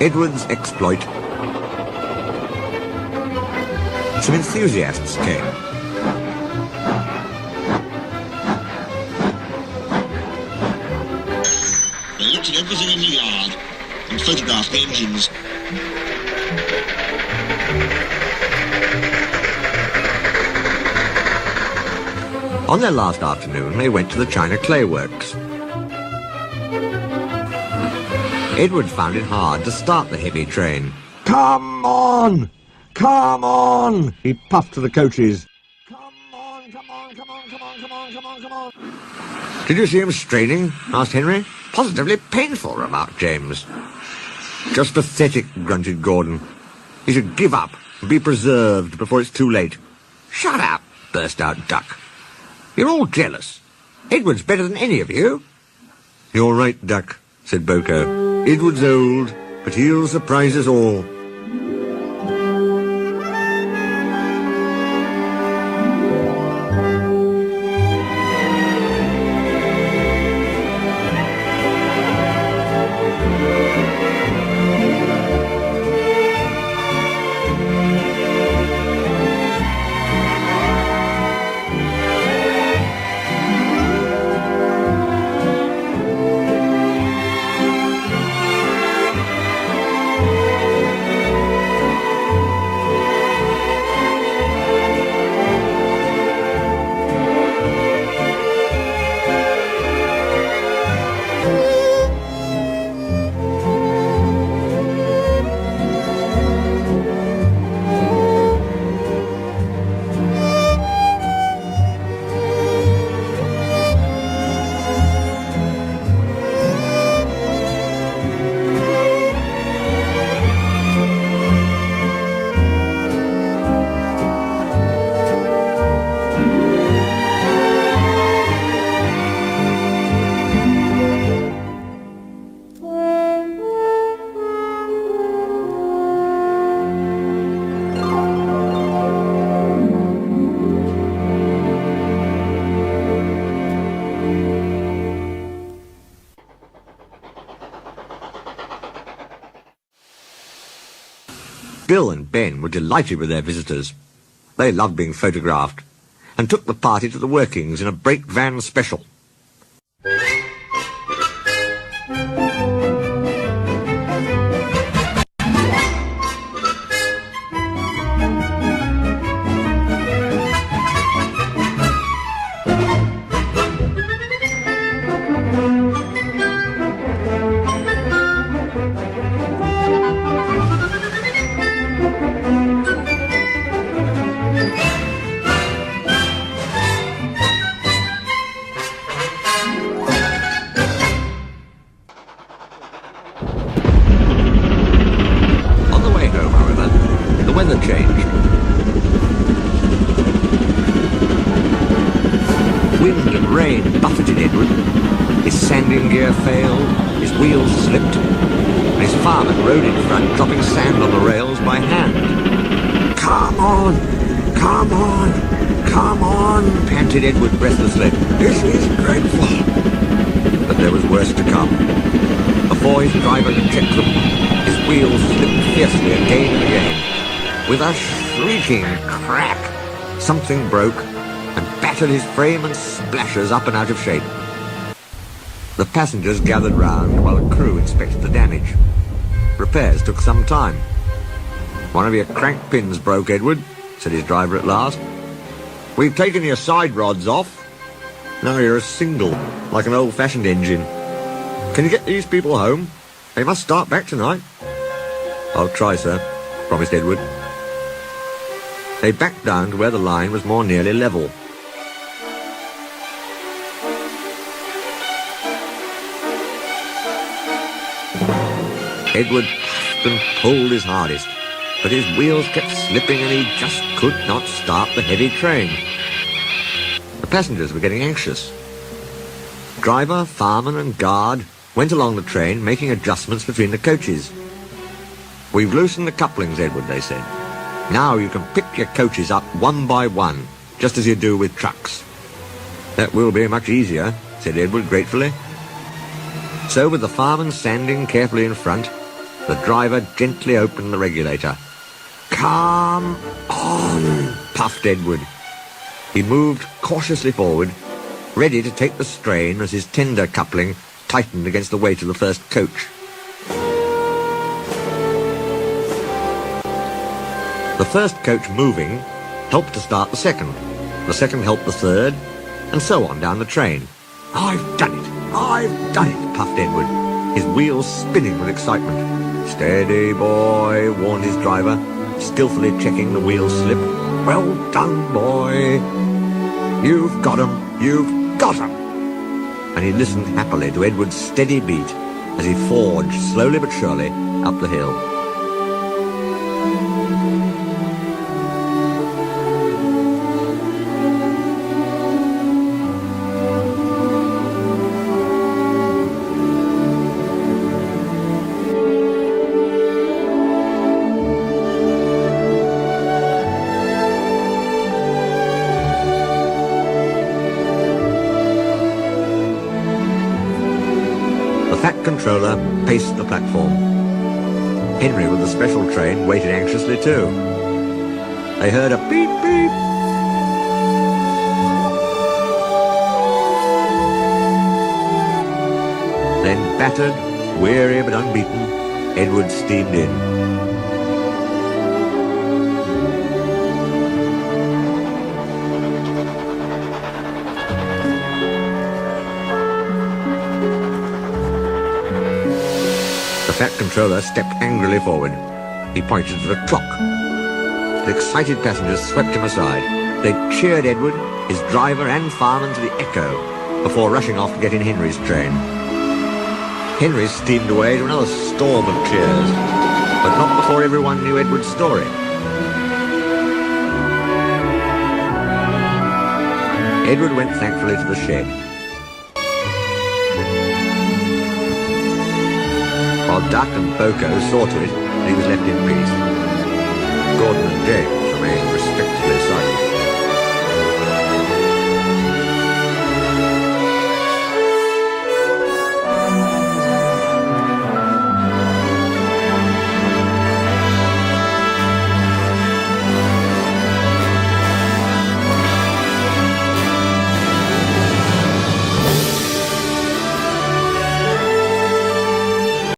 Edward's exploit. Some enthusiasts came. They looked at everything in the yard and photographed the engines. On their last afternoon, they went to the China Clay Works. Edward found it hard to start the heavy train. Come on! Come on! He puffed to the coaches. Come on, come on, come on, come on, come on, come on, come on. Did you see him straining? Asked Henry. Positively painful, remarked James. Just pathetic, grunted Gordon. He should give up and be preserved before it's too late. Shut up, burst out Duck. You're all jealous. Edward's better than any of you. You're right, Duck, said Boko. Edward's old, but he'll surprise us all. Bill and Ben were delighted with their visitors. They loved being photographed and took the party to the workings in a brake van special. Weather changed. Wind and rain buffeted Edward. His sanding gear failed, his wheels slipped, and his farmer rode in front, dropping sand on the rails by hand. Come on! Come on! Come on! Panted Edward breathlessly. This is dreadful! But there was worse to come. Before his driver could check them, his wheels slipped fiercely again and again. With a shrieking crack, something broke and battered his frame and splashes up and out of shape. The passengers gathered round while the crew inspected the damage. Repairs took some time. One of your crank pins broke, Edward, said his driver at last. We've taken your side rods off. Now you're a single, like an old-fashioned engine. Can you get these people home? They must start back tonight. I'll try, sir, promised Edward. They backed down to where the line was more nearly level. Edward puffed and pulled his hardest, but his wheels kept slipping and he just could not start the heavy train. The passengers were getting anxious. Driver, fireman and guard went along the train, making adjustments between the coaches. We've loosened the couplings, Edward, they said. Now you can pick your coaches up one by one, just as you do with trucks. That will be much easier, said Edward gratefully. So with the fireman standing carefully in front, The driver gently opened the regulator. "Come on," puffed Edward. He moved cautiously forward, ready to take the strain as his tender coupling tightened against the weight of the first coach. The first coach moving helped to start the second second helped the third, and so on down the train. "I've done it! I've done it!" puffed Edward, his wheels spinning with excitement. "Steady, boy," warned his driver, skillfully checking the wheel slip. "Well done, boy. You've got 'em, you've got 'em." And he listened happily to Edward's steady beat as he forged slowly but surely up the hill. The Fat Controller paced the platform. Henry with the special train waited anxiously too. They heard a beep beep. Then battered, weary but unbeaten, Edward steamed in. The Fat Controller stepped angrily forward. He pointed to the clock. The excited passengers swept him aside. They cheered Edward, his driver and fireman to the echo, before rushing off to get in Henry's train. Henry steamed away to another storm of cheers, but not before everyone knew Edward's story. Edward went thankfully to the shed. While Duck and Boko saw to it that he was left in peace. Gordon and James remained respectfully